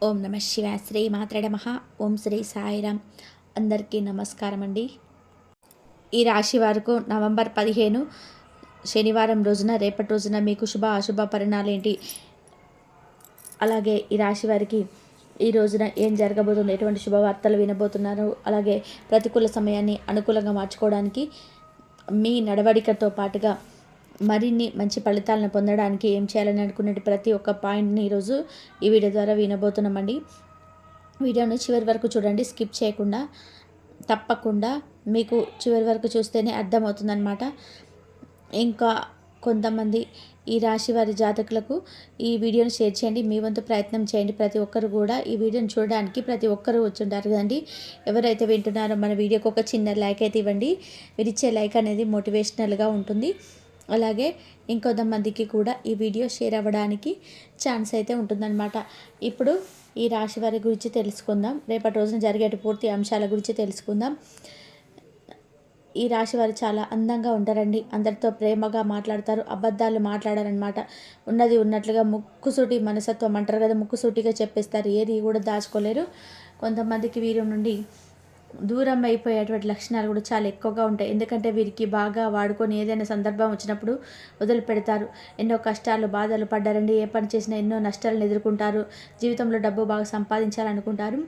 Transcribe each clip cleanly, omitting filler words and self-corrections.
ఓం నమ శివాయ శ్రీ మాత్రే నమః. ఓం శ్రీ సాయిరామ్. అందరికీ నమస్కారం అండి. ఈ రాశి వారికి నవంబర్ 15 శనివారం రోజున, రేపటి రోజున మీకు శుభ అశుభ పరిణామాలు ఏంటి, అలాగే ఈ రాశి వారికి ఈ రోజున ఏం జరగబోతుంది, ఎటువంటి శుభవార్తలు వినబోతున్నారు, అలాగే ప్రతికూల సమయాన్ని అనుకూలంగా మార్చుకోవడానికి మీ నడవడికతో పాటుగా మరిన్ని మంచి ఫలితాలను పొందడానికి ఏం చేయాలని అనుకునే ప్రతి ఒక్క పాయింట్ని ఈరోజు ఈ వీడియో ద్వారా వినబోతున్నామండి. వీడియోను చివరి వరకు చూడండి, స్కిప్ చేయకుండా. తప్పకుండా మీకు చివరి వరకు చూస్తేనే అర్థమవుతుందన్నమాట. ఇంకా కొంతమంది ఈ రాశి వారి జాతకులకు ఈ వీడియోని షేర్ చేయండి, మీ వంతు ప్రయత్నం చేయండి. ప్రతి ఒక్కరు కూడా ఈ వీడియోని చూడడానికి ప్రతి ఒక్కరు వచ్చుంటారు కదండి. ఎవరైతే వింటున్నారో మన వీడియోకి ఒక చిన్న లైక్ అయితే ఇవ్వండి. మీరు ఇచ్చే లైక్ అనేది మోటివేషనల్గా ఉంటుంది. అలాగే ఇంకొంతమందికి కూడా ఈ వీడియో షేర్ అవ్వడానికి ఛాన్స్ అయితే ఉంటుందన్నమాట. ఇప్పుడు ఈ రాశి వారి గురించి తెలుసుకుందాం. రేపటి రోజున జరిగే పూర్తి అంశాల గురించి తెలుసుకుందాం. ఈ రాశి వారు చాలా అందంగా ఉంటారండి. అందరితో ప్రేమగా మాట్లాడతారు, అబద్ధాలు మాట్లాడారనమాట. ఉన్నది ఉన్నట్లుగా ముక్కుసూటి మనసత్వం అంటారు కదా, ముక్కుసూటిగా చెప్పేస్తారు, ఏది కూడా దాచుకోలేరు. కొంతమందికి వీరి నుండి దూరం అయిపోయేటువంటి లక్షణాలు కూడా చాలా ఎక్కువగా ఉంటాయి. ఎందుకంటే వీరికి బాగా వాడుకొని ఏదైనా సందర్భం వచ్చినప్పుడు వదిలిపెడతారు. ఎన్నో కష్టాలు బాధలు పడ్డారండి. ఏ పని చేసినా ఎన్నో నష్టాలను ఎదుర్కొంటారు. జీవితంలో డబ్బు బాగా సంపాదించాలనుకుంటారు.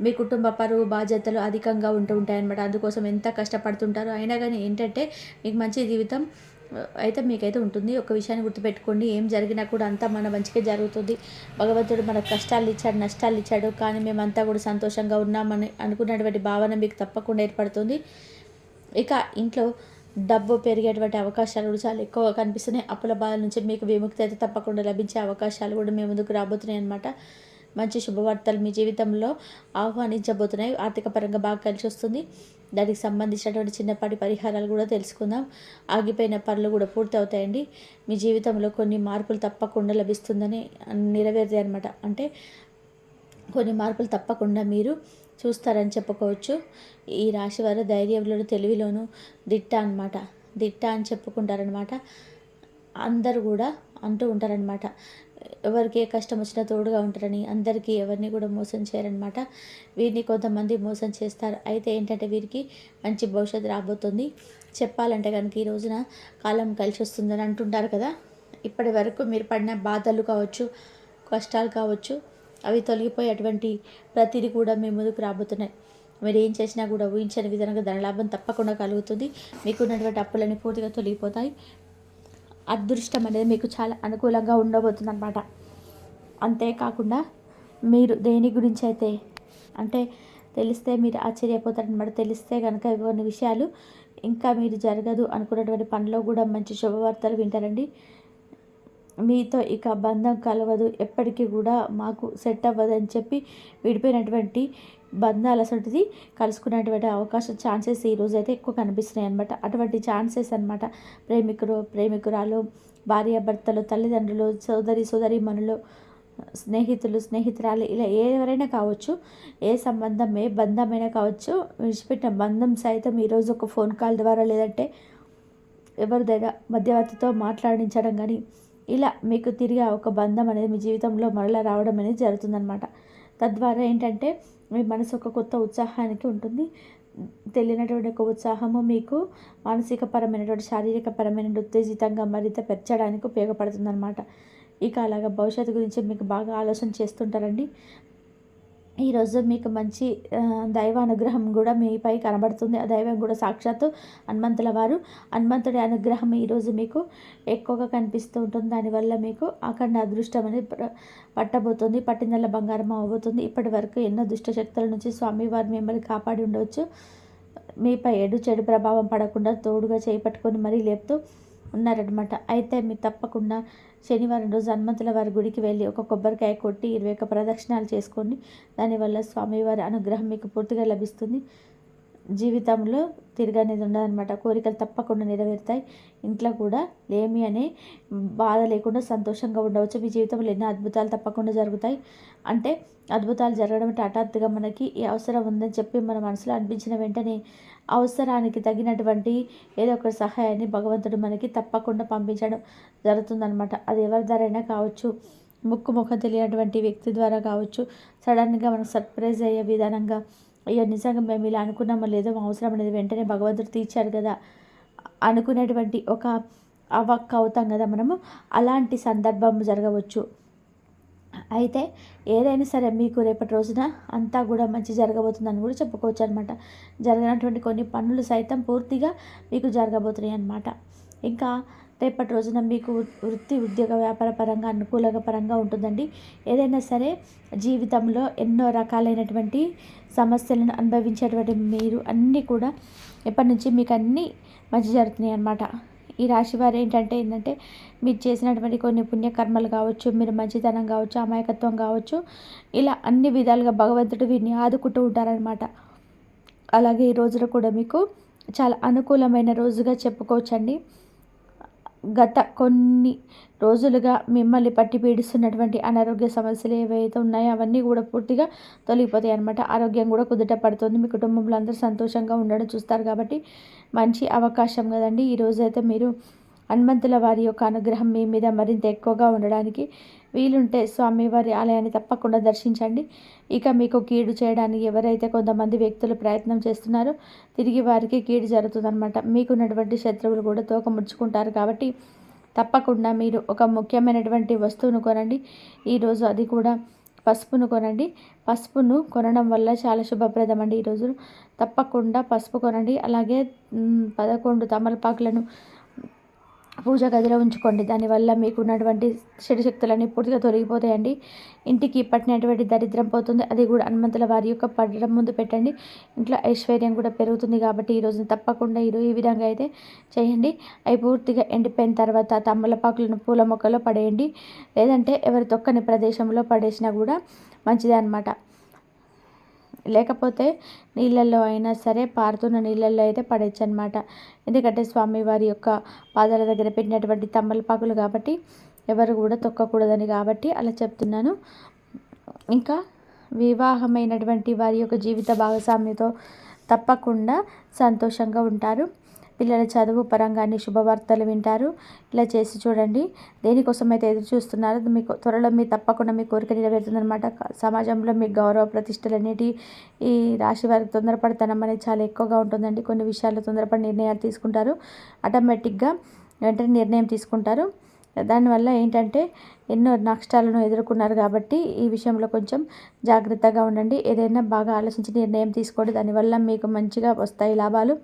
మీ కుటుంబ పరువు బాధ్యతలు అధికంగా ఉంటాయన్నమాట. అందుకోసం ఎంత కష్టపడుతుంటారో అయినా కానీ ఏంటంటే మీకు మంచి జీవితం అయితే మీకైతే ఉంటుంది. ఒక విషయాన్ని గుర్తుపెట్టుకోండి, ఏం జరిగినా కూడా అంతా మన మంచిగా జరుగుతుంది. భగవంతుడు మనకు కష్టాలు ఇచ్చాడు, నష్టాలు ఇచ్చాడు, కానీ మేమంతా కూడా సంతోషంగా ఉన్నామని అనుకున్నటువంటి భావన మీకు తప్పకుండా ఏర్పడుతుంది. ఇక ఇంట్లో డబ్బు పెరిగేటువంటి అవకాశాలు కూడా చాలా ఎక్కువగా కనిపిస్తున్నాయి. అప్పుల బాధల నుంచి మీకు విముక్తి అయితే తప్పకుండా లభించే అవకాశాలు కూడా మీ ముందుకు రాబోతున్నాయి అన్నమాట. మంచి శుభవార్తలు మీ జీవితంలో ఆహ్వానించబోతున్నాయి. ఆర్థిక పరంగా బాగా కలిసి వస్తుంది. దానికి సంబంధించినటువంటి చిన్నపాటి పరిహారాలు కూడా తెలుసుకుందాం. ఆగిపోయిన పనులు కూడా పూర్తి అవుతాయండి. మీ జీవితంలో కొన్ని మార్పులు తప్పకుండా లభిస్తుందని నెరవేరుతాయి అనమాట. అంటే కొన్ని మార్పులు తప్పకుండా మీరు చూస్తారని చెప్పుకోవచ్చు. ఈ రాశి వారు ధైర్యంలోను, తెలివిలోను దిట్ట అనమాట. దిట్ట అని చెప్పుకుంటారనమాట. అందరూ కూడా అంటూ ఉంటారనమాట, ఎవరికి ఏ కష్టం వచ్చినా తోడుగా ఉంటారని. అందరికీ ఎవరిని కూడా మోసం చేయరనమాట. వీరిని కొంతమంది మోసం చేస్తారు. అయితే ఏంటంటే వీరికి మంచి భవిష్యత్తు రాబోతుంది. చెప్పాలంటే కనుక ఈ రోజున కాలం కలిసి వస్తుందని అంటుంటారు కదా. ఇప్పటి వరకు మీరు పడిన బాధలు కావచ్చు, కష్టాలు కావచ్చు, అవి తొలగిపోయి అటువంటి ప్రతిదీ కూడా మీ ముందుకు రాబోతున్నాయి. మీరు ఏం చేసినా కూడా ఊహించని విధంగా ధనలాభం తప్పకుండా కలుగుతుంది. మీకున్నటువంటి అప్పులన్నీ పూర్తిగా తొలగిపోతాయి. అదృష్టం అనేది మీకు చాలా అనుకూలంగా ఉండబోతుంది అనమాట. అంతేకాకుండా మీరు దేని గురించి అయితే అంటే తెలిస్తే మీరు ఆశ్చర్యపోతారనమాట. తెలిస్తే కనుక కొన్ని విషయాలు ఇంకా మీరు జరగదు అనుకున్నటువంటి పనిలో కూడా మంచి శుభవార్తలు వింటారండి. మీతో ఇక బంధం కలవదు, ఎప్పటికీ కూడా మాకు సెట్ అవ్వదని చెప్పి విడిపోయినటువంటి బంధాలు అసలుది కలుసుకునేటువంటి అవకాశం ఛాన్సెస్ ఈరోజు అయితే ఎక్కువ కనిపిస్తున్నాయి అనమాట. అటువంటి ఛాన్సెస్ అనమాట. ప్రేమికురాలు, భార్యాభర్తలు, తల్లిదండ్రులు, సోదరీమణులు, స్నేహితురాలు, ఇలా ఎవరైనా కావచ్చు. ఏ సంబంధం, ఏ బంధమైనా కావచ్చు. విడిచిపెట్టిన బంధం సైతం ఈరోజు ఒక ఫోన్ కాల్ ద్వారా లేదంటే ఎవరిదైనా మధ్యవర్తితో మాట్లాడించడం కానీ, ఇలా మీకు తిరిగి ఒక బంధం అనేది మీ జీవితంలో మరలా రావడం అనేది జరుగుతుందనమాట. తద్వారా ఏంటంటే మీ మనసు ఒక కొత్త ఉత్సాహానికి ఉంటుంది. తెలియనటువంటి ఒక ఉత్సాహము మీకు మానసికపరమైనటువంటి, శారీరకపరమైన ఉత్తేజితంగా మరింత పెంచడానికి ఉపయోగపడుతుందన్నమాట. ఇక అలాగా భవిష్యత్తు గురించి మీకు బాగా ఆలోచన చేస్తుంటారండి. ఈరోజు మీకు మంచి దైవ అనుగ్రహం కూడా మీపై కనబడుతుంది. ఆ దైవం కూడా సాక్షాత్తు హనుమంతుడి అనుగ్రహం ఈరోజు మీకు ఎక్కువగా కనిపిస్తూ ఉంటుంది. దానివల్ల మీకు అఖండ అదృష్టం అనేది పట్టబోతుంది. పట్టిందల్ల బంగారం అవ్వబోతుంది. ఇప్పటి వరకు ఎన్నో దుష్ట శక్తుల నుంచి స్వామివారు మిమ్మల్ని కాపాడి ఉండవచ్చు. మీపై చెడు ప్రభావం పడకుండా తోడుగా చేపట్టుకొని మరీ లేపుతూ ఉన్నారనమాట. అయితే మీరు తప్పకుండా శనివారం రోజు హనుమంతుల వారి గుడికి వెళ్ళి ఒక కొబ్బరికాయ కొట్టి 21 ప్రదక్షిణాలు చేసుకొని, దానివల్ల స్వామివారి అనుగ్రహం మీకు పూర్తిగా లభిస్తుంది. జీవితంలో తిరగనేది ఉండదన్నమాట. కోరికలు తప్పకుండా నెరవేరుతాయి. ఇంట్లో కూడా లేమి అనే బాధ లేకుండా సంతోషంగా ఉండవచ్చు. మీ జీవితంలో ఎన్నో అద్భుతాలు తప్పకుండా జరుగుతాయి. అంటే అద్భుతాలు జరగడం అంటే హఠాత్తుగా మనకి ఈ అవసరం ఉందని చెప్పి మన మనసులో అనిపించిన వెంటనే అవసరానికి తగినటువంటి ఏదో ఒక సహాయాన్ని భగవంతుడు మనకి తప్పకుండా పంపించడం జరుగుతుందనమాట. అది ఎవరి ధరైనా కావచ్చు. ముఖం తెలియనటువంటి వ్యక్తి ద్వారా కావచ్చు, సడన్గా మనకు సర్ప్రైజ్ అయ్యే విధానంగా, అయ్యో నిజంగా మేము ఇలా అనుకున్నామో లేదో మా అవసరం అనేది వెంటనే భగవంతుడు తీర్చాడు కదా అనుకునేటువంటి ఒక అవాక్ అవుతాం కదా మనము. అలాంటి సందర్భం జరగవచ్చు. అయితే ఏదైనా సరే మీకు రేపటి రోజున అంతా కూడా మంచి జరగబోతుందని కూడా చెప్పుకోవచ్చు అనమాట. జరగనటువంటి కొన్ని పనులు సైతం పూర్తిగా మీకు జరగబోతున్నాయి అన్నమాట. ఇంకా రేపటి రోజున మీకు వృత్తి, ఉద్యోగ, వ్యాపార పరంగా అనుకూలపరంగా ఉంటుందండి. ఏదైనా సరే జీవితంలో ఎన్నో రకాలైనటువంటి సమస్యలను అనుభవించేటువంటి మీరు అన్నీ కూడా ఎప్పటి నుంచి మీకు అన్నీ మంచి జరుగుతున్నాయి అన్నమాట. ఈ రాశి వారు ఏంటంటే మీరు చేసినటువంటి కొన్ని పుణ్యకర్మలు కావచ్చు, మీరు మంచితనం కావచ్చు, అమాయకత్వం కావచ్చు, ఇలా అన్ని విధాలుగా భగవంతుడు వీరిని ఆదుకుంటూ ఉంటారనమాట. అలాగే ఈ రోజున కూడా మీకు చాలా అనుకూలమైన రోజుగా చెప్పుకోవచ్చండి. గత కొన్ని రోజులుగా మిమ్మల్ని పట్టి పీడిస్తున్నటువంటి అనారోగ్య సమస్యలు ఏవైతే ఉన్నాయో అవన్నీ కూడా పూర్తిగా తొలగిపోతాయి అన్నమాట. ఆరోగ్యం కూడా కుదుట పడుతుంది. మీ కుటుంబంలో అందరూ సంతోషంగా ఉండడం చూస్తారు కాబట్టి మంచి అవకాశం కదండి. ఈరోజైతే మీరు హనుమంతుల వారి యొక్క అనుగ్రహం మీ మీద మరింత ఎక్కువగా ఉండడానికి వీలుంటే స్వామివారి ఆలయాన్ని తప్పకుండా దర్శించండి. ఇక మీకు కీడు చేయడానికి ఎవరైతే కొంతమంది వ్యక్తులు ప్రయత్నం చేస్తున్నారో తిరిగి వారికి కీడు జరుగుతుందన్నమాట. మీకున్నటువంటి శత్రువులు కూడా తోక ముడుచుకుంటారు కాబట్టి తప్పకుండా మీరు ఒక ముఖ్యమైనటువంటి వస్తువును కొనండి ఈరోజు. అది కూడా పసుపును కొనండి. పసుపును కొనడం వల్ల చాలా శుభప్రదం అండి. ఈరోజు తప్పకుండా పసుపు కొనండి. అలాగే 11 తమలపాకులను పూజ గదిలో ఉంచుకోండి. దానివల్ల మీకు ఉన్నటువంటి చెడు శక్తులన్నీ పూర్తిగా తొలగిపోతాయండి. ఇంటికి పట్టినటువంటి దరిద్రం పోతుంది. అది కూడా హనుమంతుల వారి యొక్క పడడం ముందు పెట్టండి. ఇంట్లో ఐశ్వర్యం కూడా పెరుగుతుంది. కాబట్టి ఈరోజు తప్పకుండా ఈ విధంగా అయితే చేయండి. అవి పూర్తిగా ఎండిపోయిన తర్వాత తమలపాకులను పూల మొక్కలో పడేయండి. లేదంటే ఎవరి తొక్కని ప్రదేశంలో పడేసినా కూడా మంచిదే అన్నమాట. లేకపోతే నీళ్ళల్లో అయినా సరే పారుతున్న నీళ్ళల్లో అయితే పడేయచ్చు అనమాట. ఎందుకంటే స్వామివారి యొక్క పాదాల దగ్గర పెట్టినటువంటి తమలపాకులు కాబట్టి ఎవరు కూడా తొక్కకూడదని కాబట్టి అలా చెప్తున్నాను. ఇంకా వివాహమైనటువంటి వారి యొక్క జీవిత భాగస్వామితో తప్పకుండా సంతోషంగా ఉంటారు. పిల్లల చదువు పరంగా అన్ని శుభవార్తలు వింటారు. ఇలా చేసి చూడండి. దేనికోసం అయితే ఎదురు చూస్తున్నారో మీకు త్వరలో మీ తప్పకుండా మీ కోరిక నెరవేరుతుందన్నమాట. సమాజంలో మీ గౌరవ ప్రతిష్టలు అనేటివి ఈ రాశి వారికి తొందరపడతనం అనేది చాలా ఎక్కువగా ఉంటుందండి. కొన్ని విషయాల్లో తొందరపడి నిర్ణయాలు తీసుకుంటారు. ఆటోమేటిక్గా వెంటనే నిర్ణయం తీసుకుంటారు. దానివల్ల ఏంటంటే ఎన్నో నష్టాలను ఎదుర్కొన్నారు కాబట్టి ఈ విషయంలో కొంచెం జాగ్రత్తగా ఉండండి. ఏదైనా బాగా ఆలోచించి నిర్ణయం తీసుకోండి. దానివల్ల మీకు మంచిగా వస్తాయి లాభాలు.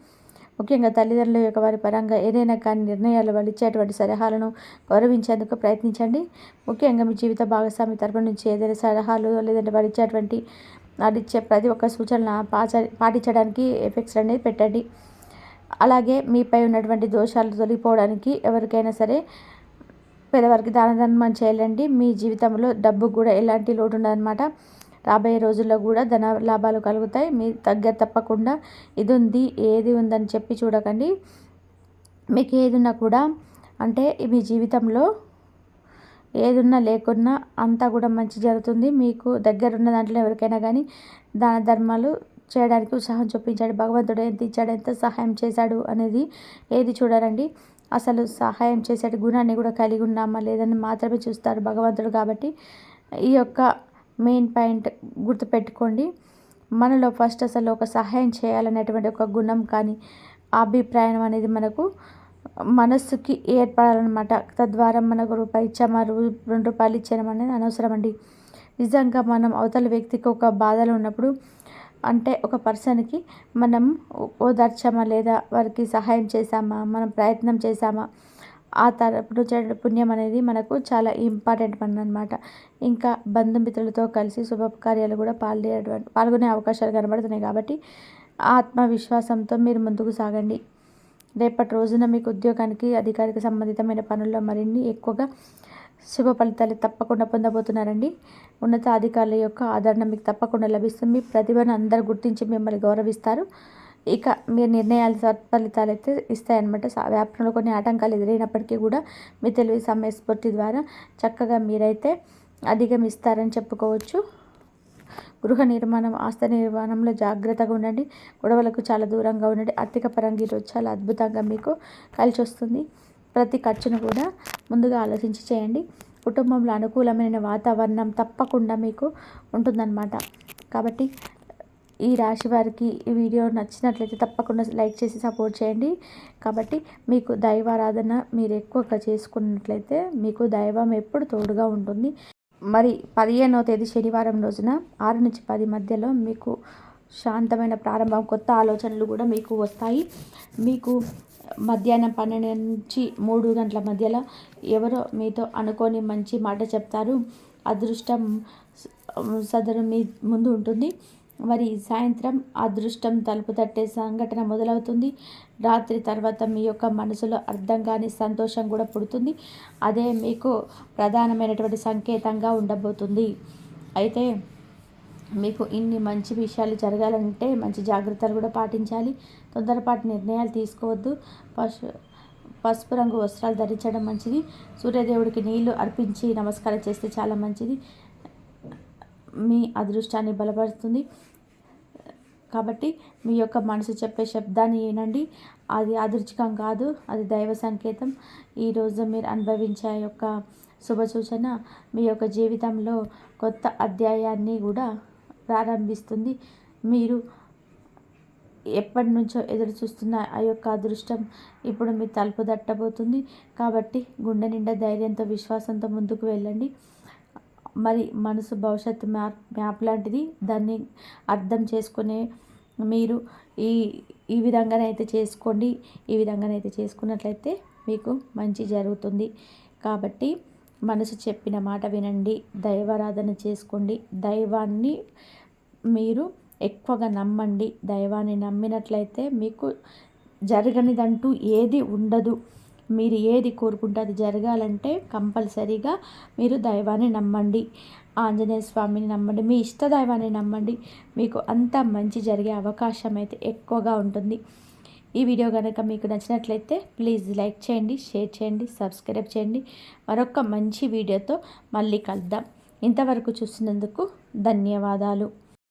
ముఖ్యంగా తల్లిదండ్రుల యొక్క వారి పరంగా ఏదైనా కానీ నిర్ణయాలు వాళ్ళు ఇచ్చేటువంటి సలహాలను గౌరవించేందుకు ప్రయత్నించండి. ముఖ్యంగా మీ జీవిత భాగస్వామి తరపు నుంచి ఏదైనా సలహాలు లేదంటే వారు ఇచ్చేటువంటి వాళ్ళు ఇచ్చే ప్రతి ఒక్క సూచనలు పాటించడానికి ఎఫెక్ట్స్ అనేది పెట్టండి. అలాగే మీపై ఉన్నటువంటి దోషాలు తొలగిపోవడానికి ఎవరికైనా సరే పేదవారికి దాన ధర్మం చేయాలండి. మీ జీవితంలో డబ్బు కూడా ఎలాంటి లోటు ఉండదన్నమాట. రాబోయే రోజుల్లో కూడా ధన లాభాలు కలుగుతాయి. మీ దగ్గర తప్పకుండా ఇది ఉంది ఏది ఉందని చెప్పి చూడకండి. మీకు ఏదున్నా కూడా అంటే మీ జీవితంలో ఏదున్నా లేకున్నా అంతా కూడా మంచి జరుగుతుంది. మీకు దగ్గర ఉన్న దాంట్లో ఎవరికైనా కానీ దాన ధర్మాలు చేయడానికి ఉత్సాహం చూపించాడు. భగవంతుడు ఎంత ఇచ్చాడు, ఎంత సహాయం చేశాడు అనేది ఏది చూడరండి. అసలు సహాయం చేసే గుణాన్ని కూడా కలిగి ఉన్నామా లేదని మాత్రమే చూస్తారు భగవంతుడు. కాబట్టి ఈ యొక్క మెయిన్ పాయింట్ గుర్తుపెట్టుకోండి. మనలో ఫస్ట్ అసలు ఒక సహాయం చేయాలనేటువంటి ఒక గుణం కానీ అభిప్రాయం అనేది మనకు మనస్సుకి ఏర్పడాలన్నమాట. తద్వారా మనకు రూపాయి ఇచ్చామా 2 రూపాయలు ఇచ్చామా అనేది అనవసరం అండి. నిజంగా మనం అవతల వ్యక్తికి ఒక బాధలో ఉన్నప్పుడు అంటే ఒక పర్సన్కి మనం ఓదార్చామా లేదా వారికి సహాయం చేశామా మనం ప్రయత్నం చేశామా ఆ తరపు నుంచి పుణ్యం అనేది మనకు చాలా ఇంపార్టెంట్ పని అనమాట. ఇంకా బంధుమిత్రులతో కలిసి శుభకార్యాలు కూడా పాల్గొనే అవకాశాలు కనబడుతున్నాయి. కాబట్టి ఆత్మవిశ్వాసంతో మీరు ముందుకు సాగండి. రేపటి రోజున మీకు ఉద్యోగానికి అధికారిక సంబంధితమైన పనుల్లో మరిన్ని ఎక్కువగా శుభ ఫలితాలు తప్పకుండా పొందబోతున్నారండి. ఉన్నత అధికారుల యొక్క ఆదరణ మీకు తప్పకుండా లభిస్తుంది. మీ ప్రతిభను అందరూ గుర్తించి మిమ్మల్ని గౌరవిస్తారు. ఇక మీ నిర్ణయాలు సత్ఫలితాలు అయితే ఇస్తాయన్నమాట. వ్యాపారంలో కొన్ని ఆటంకాలు ఎదురైనప్పటికీ కూడా మీ తెలివి సమయస్ఫూర్తి ద్వారా చక్కగా మీరైతే అధిగమిస్తారని చెప్పుకోవచ్చు. గృహ నిర్మాణం ఆస్తి నిర్మాణంలో జాగ్రత్తగా ఉండండి. గొడవలకు చాలా దూరంగా ఉండండి. ఆర్థిక పరంగా ఈరోజు చాలా అద్భుతంగా మీకు కలిసి వస్తుంది. ప్రతి ఖర్చును కూడా ముందుగా ఆలోచించి చేయండి. కుటుంబంలో అనుకూలమైన వాతావరణం తప్పకుండా మీకు ఉంటుందన్నమాట. కాబట్టి ఈ రాశి వారికి ఈ వీడియో నచ్చినట్లయితే తప్పకుండా లైక్ చేసి సపోర్ట్ చేయండి. కాబట్టి మీకు దైవారాధన మీరు ఎక్కువగా చేసుకున్నట్లయితే మీకు దైవం ఎప్పుడు తోడుగా ఉంటుంది. మరి 15వ తేదీ శనివారం రోజున 6 నుంచి 10 మధ్యలో మీకు శాంతమైన ప్రారంభం, కొత్త ఆలోచనలు కూడా మీకు వస్తాయి. మీకు మధ్యాహ్నం 12 నుంచి 3 గంటల మధ్యలో ఎవరో మీతో అనుకోని మంచి మాట చెప్తారు. అదృష్టం సదరు మీ ముందు ఉంటుంది. మరి సాయంత్రం అదృష్టం తలుపు తట్టే సంఘటన మొదలవుతుంది. రాత్రి తర్వాత మీ యొక్క మనసులో అర్థం కాని సంతోషం కూడా పుడుతుంది. అదే మీకు ప్రధానమైనటువంటి సంకేతంగా ఉండబోతుంది. అయితే మీకు ఇన్ని మంచి విషయాలు జరగాలంటే మంచి జాగ్రత్తలు కూడా పాటించాలి. తొందరపాటు నిర్ణయాలు తీసుకోవద్దు. పసుపు రంగు వస్త్రాలు ధరించడం మంచిది. సూర్యదేవుడికి నీళ్లు అర్పించి నమస్కారం చేస్తే చాలా మంచిది. మీ అదృష్టాన్ని బలపరుస్తుంది. కాబట్టి మీ యొక్క మనసు చెప్పే శబ్దాన్ని వినండి. అది అదృచ్ఛికం కాదు, అది దైవ సంకేతం. ఈరోజు మీరు అనుభవించే యొక్క శుభ సూచన మీ యొక్క జీవితంలో కొత్త అధ్యాయాన్ని కూడా ప్రారంభిస్తుంది. మీరు ఎప్పటి నుంచో ఎదురు చూస్తున్న ఆ యొక్క అదృష్టం ఇప్పుడు మీ తలుపు తట్టబోతుంది. కాబట్టి గుండె నిండా ధైర్యంతో, విశ్వాసంతో ముందుకు వెళ్ళండి. మరి మనసు భవిష్యత్తు మ్యాప్ లాంటిది. దాన్ని అర్థం చేసుకునే మీరు ఈ విధంగానైతే చేసుకోండి. ఈ విధంగానైతే చేసుకున్నట్లయితే మీకు మంచి జరుగుతుంది. కాబట్టి మనసు చెప్పిన మాట వినండి, దైవారాధన చేసుకోండి. దైవాన్ని మీరు ఎక్కువగా నమ్మండి. దైవాన్ని నమ్మినట్లయితే మీకు జరగనిదంటూ ఏది ఉండదు. మీరు ఏది కోరుకుంటే అది జరగాలంటే కంపల్సరీగా మీరు దైవాన్ని నమ్మండి. ఆంజనేయ స్వామిని నమ్మండి, మీ ఇష్ట దైవాన్ని నమ్మండి. మీకు అంత మంచి జరిగే అవకాశం అయితే ఎక్కువగా ఉంటుంది. ఈ వీడియో కనుక మీకు నచ్చినట్లయితే ప్లీజ్ లైక్ చేయండి, షేర్ చేయండి, సబ్స్క్రైబ్ చేయండి. మరొక మంచి వీడియోతో మళ్ళీ కలుద్దాం. ఇంతవరకు చూసినందుకు ధన్యవాదాలు.